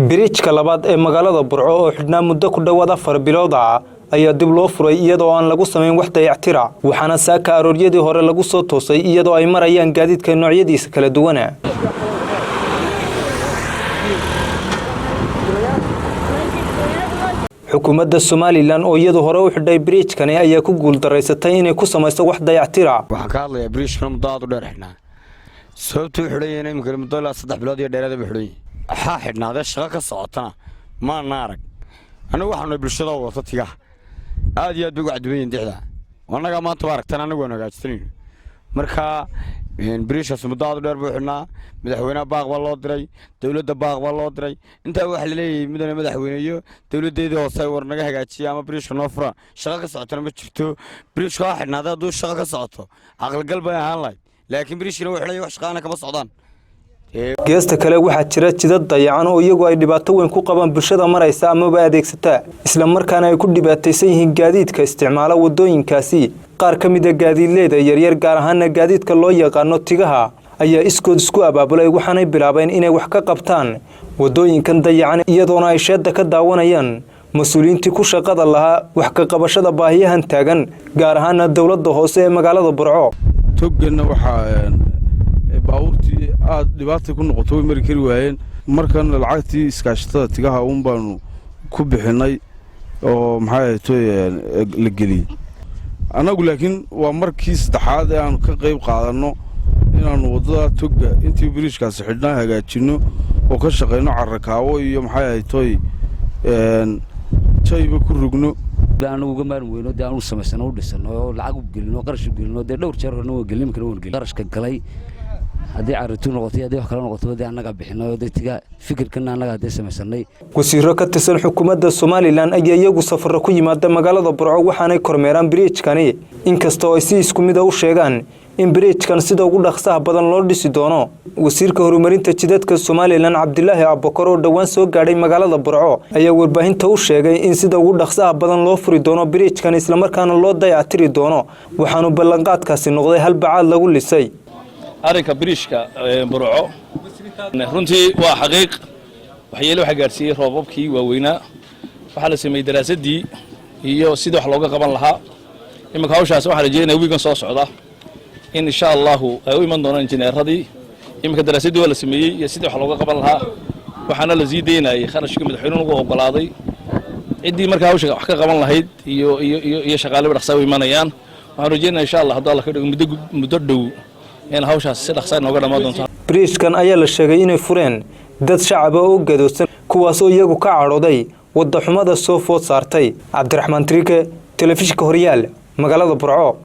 biriijka labaad ee magaalada Burco oo xidhnaa muddo ku dhawaad 4 bilood ayaa dib loo furay iyadoo aan lagu sameyn wax dayactir waxaana saaka arooryadii hore lagu soo toosay iyadoo ay marayaan gaadiidka noocyadiisa kala duwan. xukuumadda Somaliland oo iyadoo hore u xidhay biriijkan ayaa ku guul dareysatay inay ku sameyso wax dayactir waxa ka hadlaya biriijkan muddo aad u dheer xidhnaa sababtu xidhayeen in muddo la 3 bilood iyo dheeraad xidhay xidhnaada shaqo ka socotana ma naarag anigu waxaan bulshada wada tiga aad iyo aad ugu cadweeyeen dixda wanaga maanta baaragtan anigu waan hagaajisanayn marka biriishkaas muddo aad u dheer buu xidhnaa madaxweynaha baaq baa loo diray dawladda baaq baa loo diray inta wax la leeyahay midna madaxweynayo dawladeedii hoose war naga hagaajiya ama biriishka noo fura shaqo ka socotana ma jirto biriishka xidhnaada duu shaqo ka socoto aqal gal baa ahaan lahayd laakiin biriishkana wuxuu leeyahay wax shaqaana kama socdaan geesta kale waxa jira jidad dayacan oo iyagu ay dhibaato weyn ku qabaan bulshada maraysa ama adeegsata isla markaana ay ku dhibaataysan yihiin gaadiidka isticmaala wadooyinkaasi qaar ka mid ah gaadiidleyda yaryar gaar ahaan gaadiidka loo yaqaan tigaha ayaa iskood isku abaabulay waxaanay bilaabeen inay wax ka qabtaan wadooyinkan dayacan iyadoo ay sheeda ka daawanayaan mas'uuliyiintii ku shaqada lahaa wax ka qabashada baahiyahan taagan gaar ahaan dawladda hoose ee magaalada Burco togana waxa baawurtii aad dhibaato ku noqoto way mari kari waayeen markan lacagtii iskaashatada tigaha uun baanu ku bixinay oo maxay la geliyay anagu laakiin waa markii saddexaad ee aan ka qayb qaadano inaanu wadada toga intii biriishkaas xidhnaa hagaajino oo ka shaqeyno carrakaawo iyo maxay jayba ku rugno anagu gamaan weyno daan u sameysano u dhisano lacag u gelino qarash u gelino dhowr jeer oo gelin kara waan gelin qarashka galay hadii carruurtu noqotay hadii wax kale noqoto hadii anaga bixino dadka fikirkana anaga hadii sameysanay wasiiro ka tirsan xukuumadda Somaliland ayaa iyagu safar ku yimaada magaalada Burco waxaanay kormeeraan biriijkani inkastoo ay si isku mid ah u sheegaan in biriijkan sida ugu dhaqsaha badan loo dhisi doono wasiirka horumarinta jidadka Somaliland Cabdilaahi Abakar oo dhawaan soo gaadhay magaalada Burco ayaa warbaahinta u sheegay in sida ugu dhaqsaha badan loo furi doono biriijkan isla markaana loo dayactiri doono waxaanu ballanqaadkaasi noqday hal bacaad lagu lisay arinka biriishka Burco runtii waa xaqiiq waxyeelo waxa gaarsiiyay roobabkii waaweynaa waxa la sameeyay daraasadii iyo sida wax looga qaban lahaa imika hawshaas waxa la jeedinaa wiigan soo socda in insha Allah ay u iman doonaan injineeradii imika daraasadii waa la sameeyay iyo sida wax looga qaban lahaa waxaana la siideynayay kharashka madaxweynuhu ugu ogolaaday cidii markaa hawsha wax ka qaban lahayd iyo shaqaale dhaqso u imanayaan waxaan rajaynayaa insha Allah haddii Allah ka dhigo muddo dhow in hawshaas si dhaqso nooga dhamaan doonto biriishkan ayaa la sheegay inay fureen dad shacab oo gadoosan kuwaas oo iyagu ka cadhooday wada xumada soo food saartay Cabdiraxmaan Trike telefishinka Horyaal magaalada Burco.